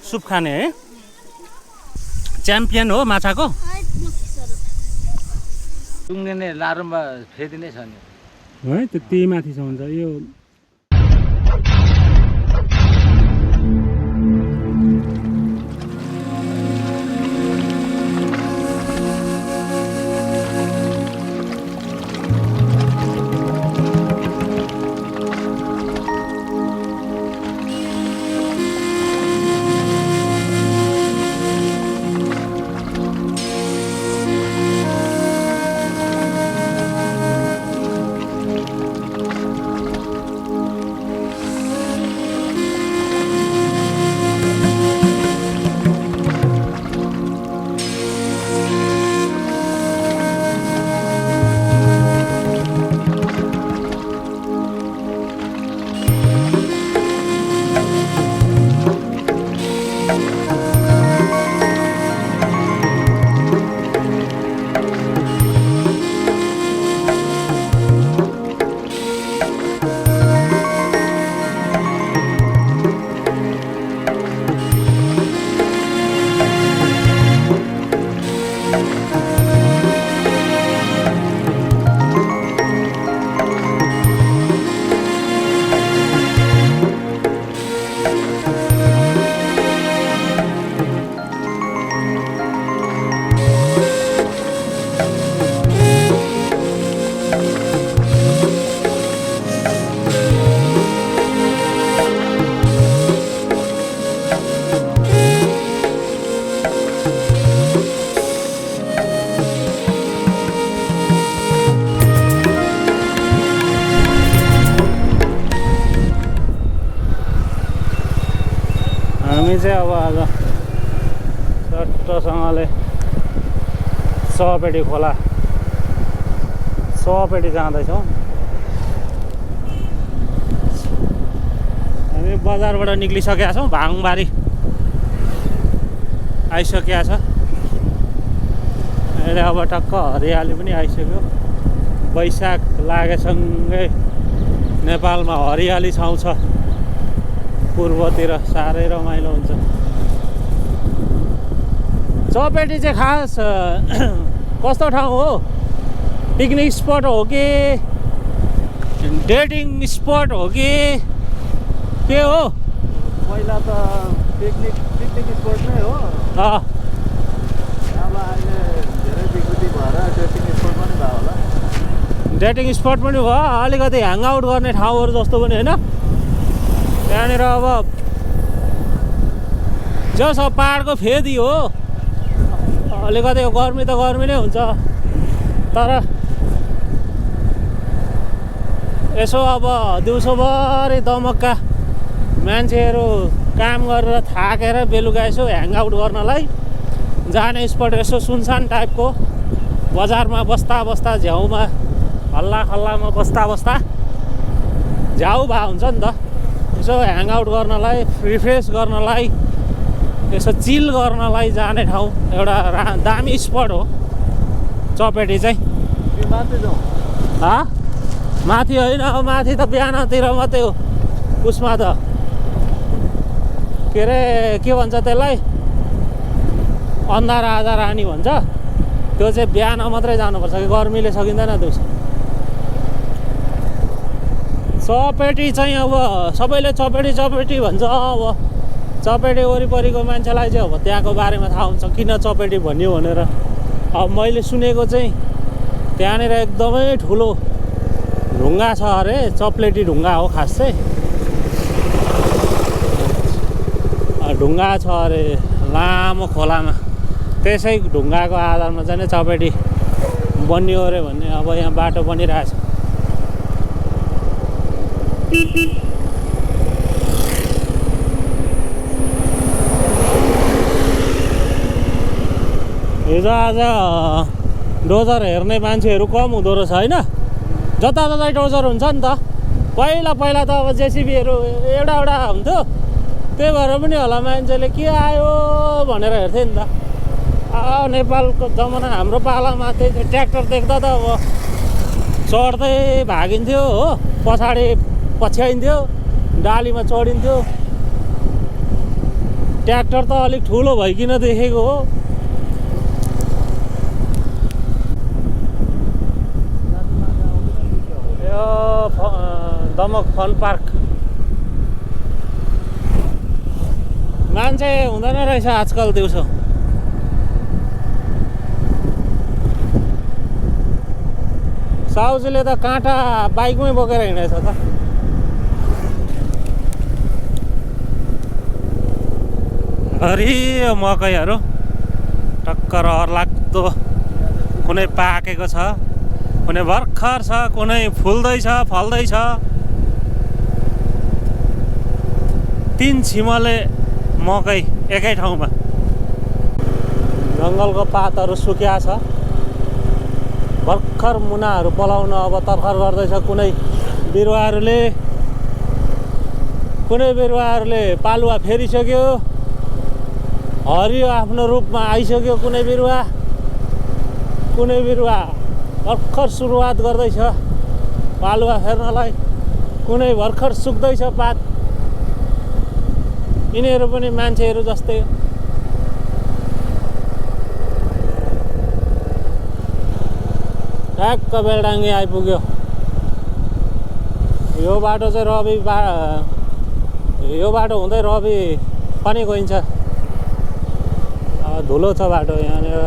Soup खाने है champion हो माछाको टुङ्गिने लारुममा फेदिनै छ नि है त्यति माथि छ हुन्छ यो अब आज चट्टसँगले सपेटी खोला सपेटी जाँदैछौँ हामी बजारबाट निक्लिसकेका छौँ भाङबारी आइसकेका छ अहिले अब टक्क हरियाली पनि आइसक्यो वैशाख लागेसँगै नेपालमा हरियाली छाउँछ पूर्वतिर साह्रै रमाइलो हुन्छ चपेटी चाहिँ खास कस्तो ठाउँ हो पिकनिक स्पट हो कि डेटिङ स्पट हो कि के हो पहिला त पिकनिक स्पट नै हो अब अहिले धेरै विकृति भएर डेटिङ स्पट पनि भयो होला डेटिङ स्पट पनि भयो अलिकति ह्याङआउट गर्ने ठाउँहरू जस्तो पनि होइन त्यहाँनिर अब जस अब पाहाडको फेदी हो अलिकति गर्मी त गर्मी नै हुन्छ तर यसो अब दिउँसोभरि दमकका मान्छेहरू काम गरेर थाकेर बेलुका यसो ह्याङआउट गर्नलाई जाने स्पट यसो सुनसान टाइपको बजारमा बस्दा बस्दा झ्याउमा हल्ला खल्लामा बस्दा बस्दा झ्याउ भए हुन्छ नि त यसो ह्याङआउट गर्नलाई रिफ्रेस गर्नलाई यसो चिल गर्नलाई जाने ठाउँ एउटा दामी स्पट हो चपेटी चाहिँ माथि जाउँ माथि होइन अब माथि त बिहानतिर मात्रै हो उसमा त के अरे के भन्छ त्यसलाई अन्धार आधा रानी भन्छ त्यो चाहिँ बिहान मात्रै जानुपर्छ कि गर्मीले सकिँदैन दिउँसो चपेटी चाहिँ अब सबैले चपेटी चपेटी भन्छ अब चपेटी वरिपरिको मान्छेलाई चाहिँ अब त्यहाँको बारेमा थाहा हुन्छ किन चपेटी भन्यो भनेर अब मैले सुनेको चाहिँ त्यहाँनिर एकदमै ठुलो ढुङ्गा छ अरे चप्लेटी ढुङ्गा हो खास चाहिँ ढुङ्गा छ अरे लामो खोलामा त्यसै ढुङ्गाको आधारमा चाहिँ चपेटी बनियो अरे भन्ने अब यहाँ बाटो बनिरहेछ हिजो आज डोजर हेर्ने मान्छेहरू कम हुँदो रहेछ होइन जताततै डोजर हुन्छ नि त पहिला पहिला त अब जेसिबीहरू एउटा एउटा हुन्थ्यो त्यही भएर पनि होला मान्छेले के आयो भनेर हेर्थे नि त नेपालको जमाना हाम्रो पालामा त्यही ट्र्याक्टर देख्दा त अब चढ्दै भागिन्थ्यो हो पछाडि पछ्याइन्थ्यो डालीमा चढिन्थ्यो ट्र्याक्टर त अलिक ठुलो भइकिन देखेको हो। यो दमक फन पार्क मान्छे हुँदैन रहेछ आजकल दिउँसो। साउजीले त काँटा बाइकमै बोकेर हिँडेछ त। हरियो मकैहरू टक्कर लाग्दो, कुनै पाकेको छ, कुनै भर्खर छ, कुनै फुल्दैछ फल्दैछ। 3 छिमले मकै एकै ठाउँमा। जङ्गलको पातहरू सुक्या छ, भर्खर मुनाहरू पलाउन अब तर्खर गर्दैछ कुनै बिरुवाहरूले पालुवा फेरिसक्यो। हरियो आफ्नो रूपमा आइसक्यो कुनै बिरुवा भर्खर सुरुवात गर्दैछ पालुवा फेर्नलाई, कुनै भर्खर सुक्दैछ पात। यिनीहरू पनि मान्छेहरू जस्तै। ठ्याक्क बेलडाङ्गी आइपुग्यो। यो बाटो चाहिँ यो बाटो हुँदै रवि पनि गइन्छ। धुलो छ बाटो यहाँनिर।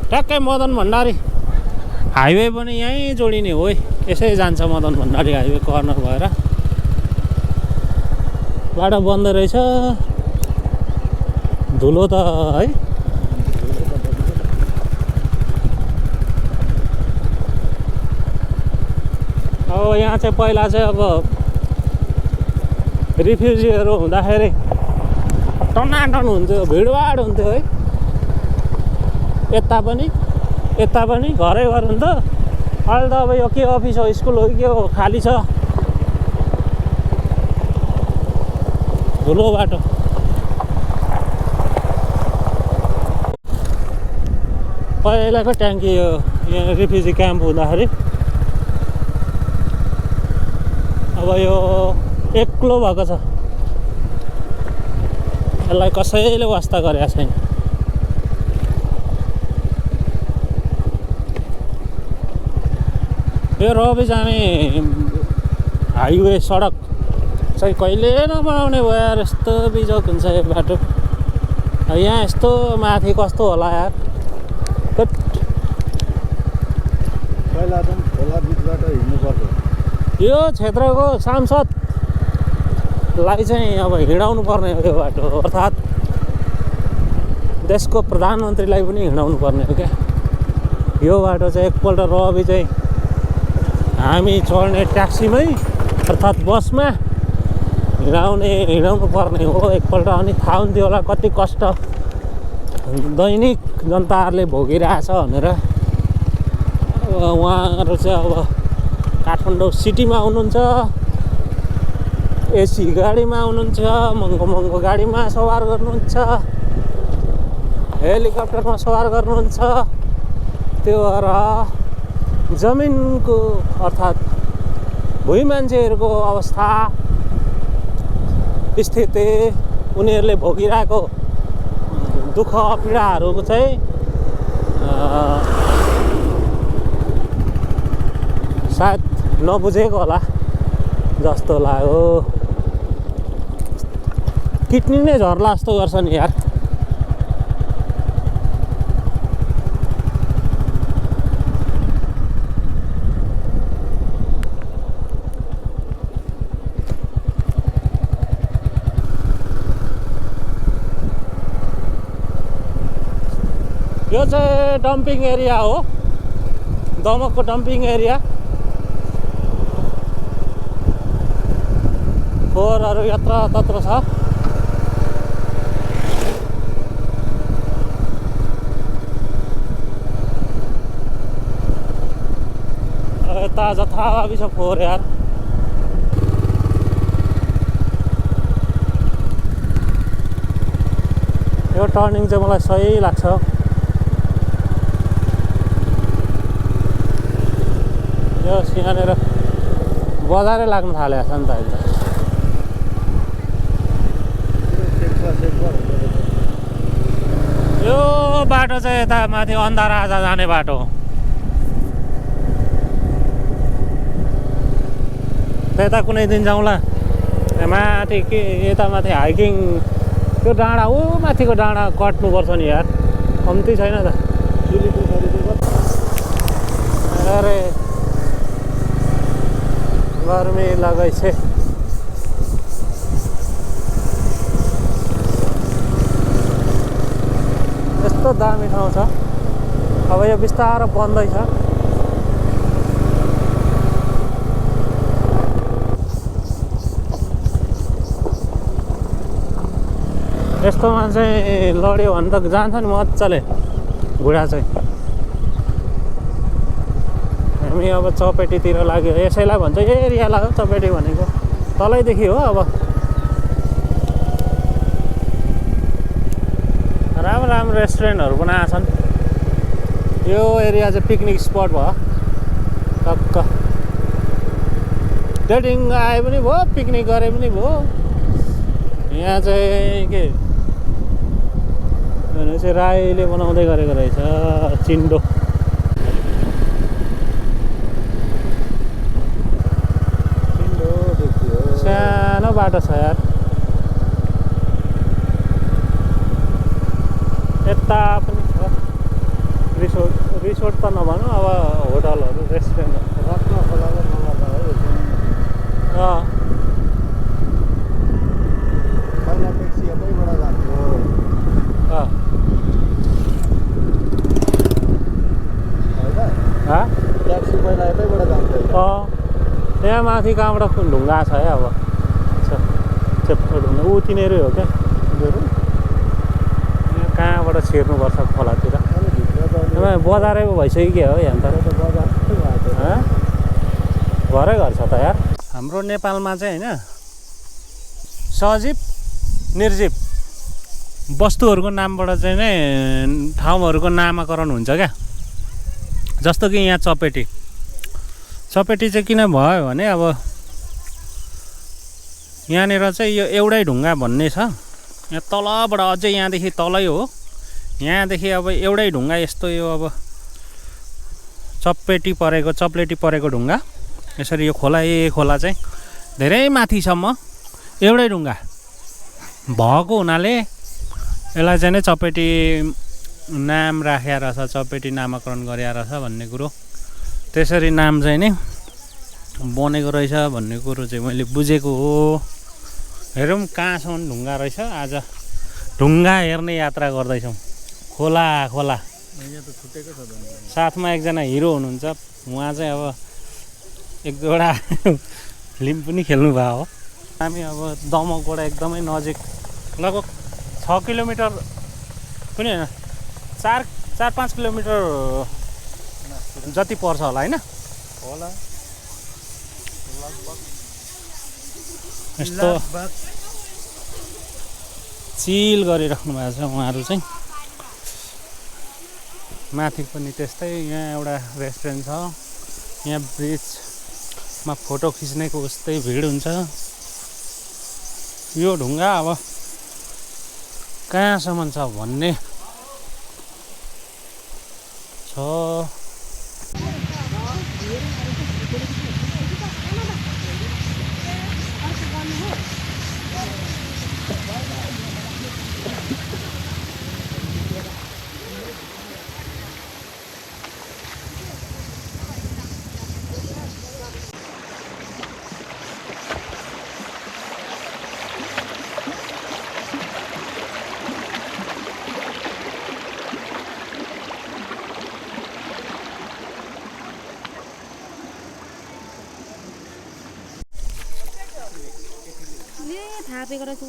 ठ्याक्कै मदन भण्डारी हाइवे पनि यहीँ जोडिने हो। यसै जान्छ मदन भण्डारी हाइवे कर्नर भएर। बाटो बन्द रहेछ, धुलो त है। अब यहाँ चाहिँ पहिला चाहिँ अब रिफ्युजीहरू हुँदाखेरि टनाटन हुन्थ्यो, भिडभाड हुन्थ्यो है। यता पनि घरै घर हुन्थ्यो। अहिले त अब यो के अफिस हो, स्कुल हो, के हो, खाली छ, धुलो बाटो। पहिलाको ट्याङ्की यो यहाँ रिफ्युजी क्याम्प हुँदाखेरि। अब यो एक्लो भएको छ, यसलाई कसैले वास्ता गरेको छैन। यो रवि जाने हाइवे सडक चाहिँ कहिले नबनाउने भयो यार। यस्तो बिजोग हुन्छ यो बाटो। यहाँ यस्तो माथि कस्तो होला यार। पहिला त खोला बिचबाट हिँड्नु पर्छ। यो क्षेत्रको सांसदलाई चाहिँ अब हिँडाउनु पर्ने हो यो बाटो, अर्थात् देशको प्रधानमन्त्रीलाई पनि हिँडाउनु पर्ने हो क्या यो बाटो चाहिँ। एकपल्ट रवि चाहिँ हामी चढ्ने ट्याक्सीमै अर्थात् बसमा हिँडाउनु पर्ने हो एकपल्ट। अनि थाहा हुन्थ्यो होला कति कष्ट दैनिक जनताहरूले भोगिरहेछ भनेर। उहाँहरू चाहिँ अब काठमाडौँ सिटीमा हुनुहुन्छ, एसी गाडीमा हुनुहुन्छ, महँगो गाडीमा सवार गर्नुहुन्छ, हेलिकप्टरमा सवार गर्नुहुन्छ। त्यो भएर जमिनको अर्थात् भुइँ मान्छेहरूको अवस्था स्थिति, उनीहरूले भोगिरहेको दुःख पीडाहरूको चाहिँ सायद नबुझेको होला जस्तो लाग्यो। किडनी नै झर्ला जस्तो गर्छ नि यार। यो चाहिँ डम्पिङ एरिया हो, दमकको डम्पिङ एरिया। फोहोरहरू यत्र तत्र छ। यता जथाभावी छ फोहोर यार। यो टर्निङ चाहिँ मलाई सही लाग्छ। यो यहाँनिर बजारै लाग्न थालेको छ नि त अहिले। बाटो चाहिँ यता माथि अन्धाराजा जाने बाटो हो। त्यता कुनै दिन जाउँला। माथि के यता माथि हाइकिङ त्यो डाँडा ऊ माथिको डाँडा कट्नुपर्छ नि यार, कम्ती छैन त। अरे गर्मी लगै छ। यस्तो दामी ठाउँ छ। अब यो बिस्तारो बन्दैछ। यस्तोमा चाहिँ लड्यो भने त जान्छ नि मजाले घुँडा चाहिँ। हामी अब चपेटीतिर लाग्यो। यसैलाई भन्छ एरिया लाग्यो चपेटी भनेको। तलैदेखि हो अब। राम्रो राम्रो रेस्टुरेन्टहरू पनि आछन्। यो एरिया चाहिँ पिकनिक स्पट भयो टक्क। डेटिङ आए पनि भयो, पिकनिक गरे पनि भयो। यहाँ चाहिँ के भने चाहिँ राईले बनाउँदै गरेको रहेछ चिन्डो। सानो बाटो छ यार। यता पनि छ रिसोर्ट त नभनौँ अब होटलहरू रेस्टुरेन्टहरू। रत्न खोलाको नगर्दा हो। पहिला ट्याक्सी यतैबाट जान्थ्यो। होइन ट्याक्सी पहिला यतैबाट जान्थ्यो। त्यहाँ माथि कहाँबाट ढुङ्गा छ है। अब चेप्टो ढुङ्गा ऊ तिनीहरू हो क्या। यहाँ कहाँबाट छिर्नुपर्छ खोलातिर। बजारै पो भइसक्यो क्या हो यहाँ त। घरै घर छ त यार। हाम्रो नेपालमा चाहिँ होइन सजीव निर्जीव वस्तुहरूको नामबाट चाहिँ नै ठाउँहरूको नामाकरण हुन्छ क्या। जस्तो कि यहाँ चपेटी चाहिँ किन भयो भने अब यहाँनिर चाहिँ यो एउटै ढुङ्गा भन्ने छ। यहाँ तलबाट अझै यहाँदेखि तलै हो। यहाँदेखि अब एउटै ढुङ्गा यस्तो यो अब चप्लेटी परेको ढुङ्गा। यसरी यो खोला चाहिँ धेरै माथिसम्म एउटै ढुङ्गा भएको हुनाले यसलाई चाहिँ नै चपेटी नाम राखेर रहेछ, चपेटी नामाकरण गरेर रहेछ भन्ने कुरो। त्यसरी नाम चाहिँ नि बनेको रहेछ भन्ने कुरो चाहिँ मैले बुझेको हो। हेरौँ कहाँसम्म ढुङ्गा रहेछ। आज ढुङ्गा हेर्ने यात्रा गर्दैछौँ। खोला साथमा एकजना हिरो हुनुहुन्छ। उहाँ चाहिँ अब एक दुईवटा फिल्म पनि खेल्नु भयो हो। हामी अब दमकबाट एकदमै नजिक लगभग 6 किलोमिटर पनि होइन 4-5 किलोमिटर जति पर्छ होला होइन। यस्तो चिल गरिराख्नु भएको छ उहाँहरू चाहिँ। माथि पनि त्यस्तै। यहाँ एउटा रेस्टुरेन्ट छ। यहाँ ब्रिजमा फोटो खिच्नेको उस्तै भिड हुन्छ। यो ढुङ्गा अब कहाँसम्म छ भन्ने छ।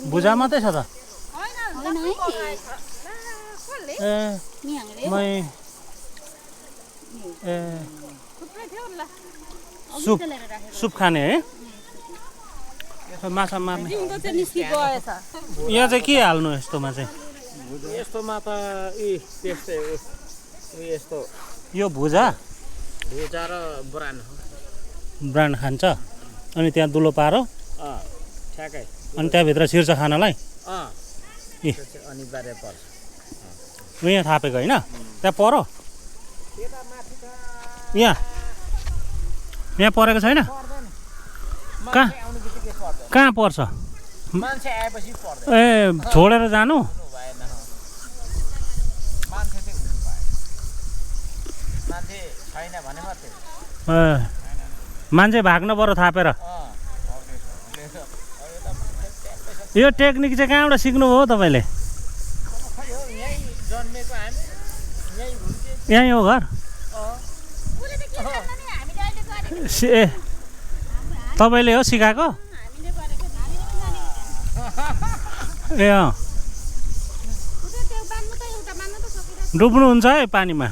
बुझा मात्रै छ त। सुप खाने है। माछा मार्ने। यहाँ चाहिँ के हाल्नु यस्तोमा चाहिँ? यस्तोमा त यस्तो यो भुजा र ब्रान्ड खान्छ। अनि त्यहाँ दुलो पारो ठ्याक्कै। अनि त्यहाँभित्र छिर्छ खानालाई। अनिवार्य पर्छ। यहाँ थापेको होइन त्यहाँ पर यहाँ परेको छैन कहाँ पर्छ मान्छे आएपछि पर्दैन ए छोडेर जानु भएन मान्छे चाहिँ हुनु भएन मान्छे छैन भने मात्रै ए मान्छे भाग्नु पऱ्यो थापेर यो टेक्निक चाहिँ कहाँबाट सिक्नुभयो तपाईँले यहीँ हो घर ए तपाईँले हो सिकाएको ए अँ डुब्नुहुन्छ है पानीमा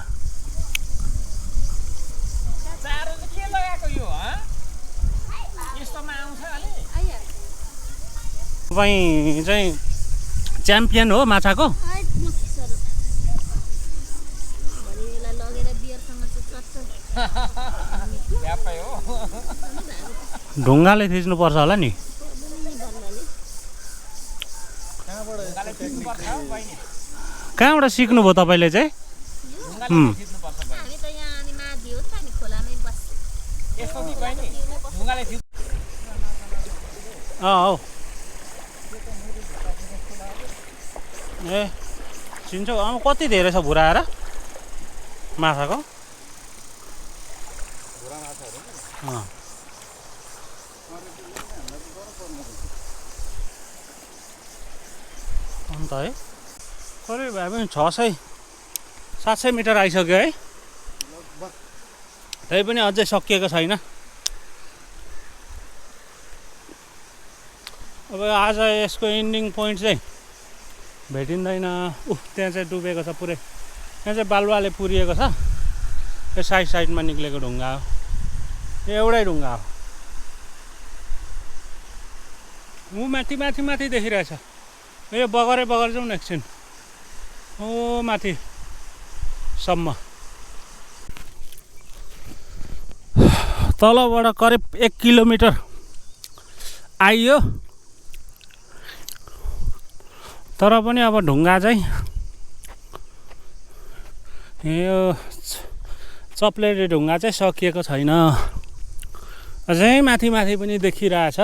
तपाईँ चाहिँ च्याम्पियन हो माछाको ढुङ्गाले थिच्नुपर्छ होला नि कहाँबाट सिक्नुभयो तपाईँले चाहिँ हौ ए चिन्छौ अब कति धेरै छ भुरा आएर माछाको अन्त है करिब भए पनि 600-700 मिटर आइसक्यो है त्यही पनि अझै सकिएको छैन अब आज यसको एन्डिङ पोइन्ट चाहिँ भेटिँदैन त्यहाँ चाहिँ डुबेको छ पुरै यहाँ चाहिँ बालुवाले पुरिएको छ यो साइडमा निक्लेको ढुङ्गा हो यो एउटै ढुङ्गा हो ऊ माथि देखिरहेछ यो बगरै जाउँ न एकछिन ओ माथिसम्म तलबाट करिब 1 किलोमिटर आइयो तर पनि अब ढुङ्गा चाहिँ यो चप्लेटे ढुङ्गा चाहिँ सकिएको छैन अझै माथि पनि देखिरहेछ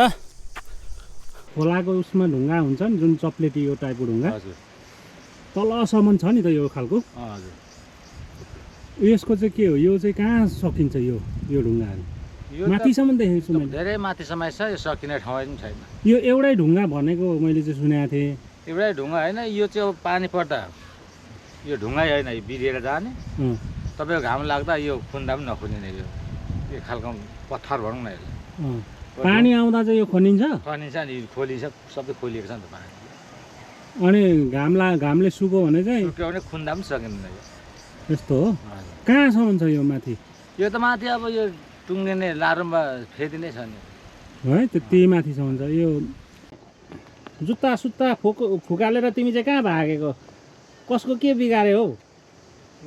खोलाको उसमा ढुङ्गा हुन्छ नि जुन चप्लेटी यो टाइपको ढुङ्गा तलसम्म छ नि त यो खालको यसको चाहिँ के हो यो चाहिँ कहाँ सकिन्छ यो ढुङ्गाहरू माथिसम्म देखेको छु मैले धेरै माथिसम्म छ यो सकिने ठाउँ पनि छैन यो एउटै ढुङ्गा भनेको मैले चाहिँ सुनेको थिएँ एउटै ढुङ्गा होइन यो चाहिँ अब पानी पर्दा यो ढुङ्गै होइन यो बिग्रेर जाने तपाईँको घाम लाग्दा यो खुन्दा पनि नखुनिने यो खालको पत्थर भनौँ न यसले पानी आउँदा चाहिँ यो खनिन्छ नि खोलिन्छ सबै खोलिएको छ नि त पानी अनि घामले सुक्यो भने चाहिँ सुक्यो भने खुन्दा पनि सकिँदैन यो यस्तो हो कहाँसम्म छ यो माथि यो त माथि अब यो टुङ्गिने लारुममा फेदिनै छ नि है त्यति माथिसम्म छ यो जुत्ता फुकालेर तिमी चाहिँ कहाँ भागेको कसको के बिगारे हो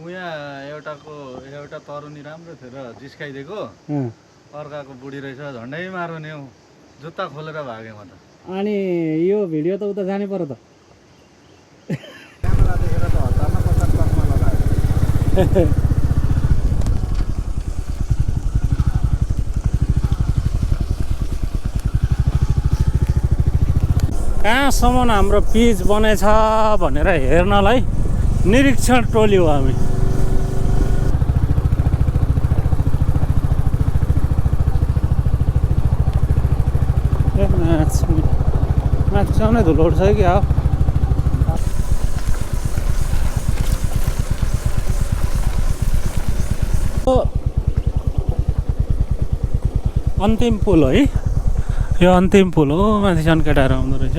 उहाँ एउटा तरुनी राम्रो थियो र जिस्काइदिएको अर्काको बुढी रहेछ झन्डै मार्ने हो जुत्ता खोलेर भागेँ म त अनि यो भिडियो त उता जानै पर्यो त क्यामेरा देखेर त हतारमा पचास चस्मा लगायो कहाँसम्म हाम्रो पिच बनेछ भनेर हेर्नलाई निरीक्षण टोली हो हामी माथिसम्म नै धुलो उठ्छ कि अब अन्तिम पुल है यो अन्तिम पुल हो माथिसम्म केटाहरू आउँदो रहेछ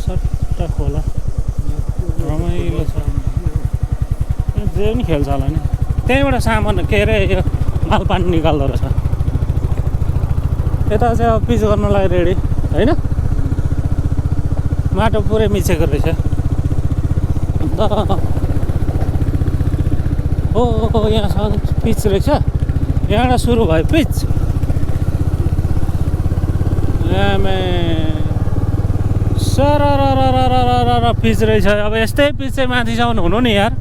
सट्टा खोला रमाइलो छ जे पनि खेल्छ होला नि त्यहीँबाट सामान के अरे यो मालपानी निकाल्दो रहेछ यता चाहिँ अब पिच गर्नलाई रेडी होइन माटो पुरै मिचेको रहेछ अन्त हो यहाँ पिच रहेछ यहाँबाट सुरु भयो पिच सर पिच रहेछ। अब यस्तै पिच चाहिँ माथिसम्म हुनु नि यार।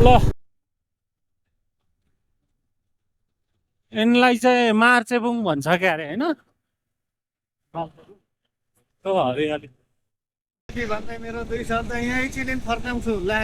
ल यिनलाई चाहिँ मार्चेबुङ भन्छ क्या अरे होइन। हरियाली के भन्दै मेरो 2 साल त यहीँ चिलिन फर्काउँछु ला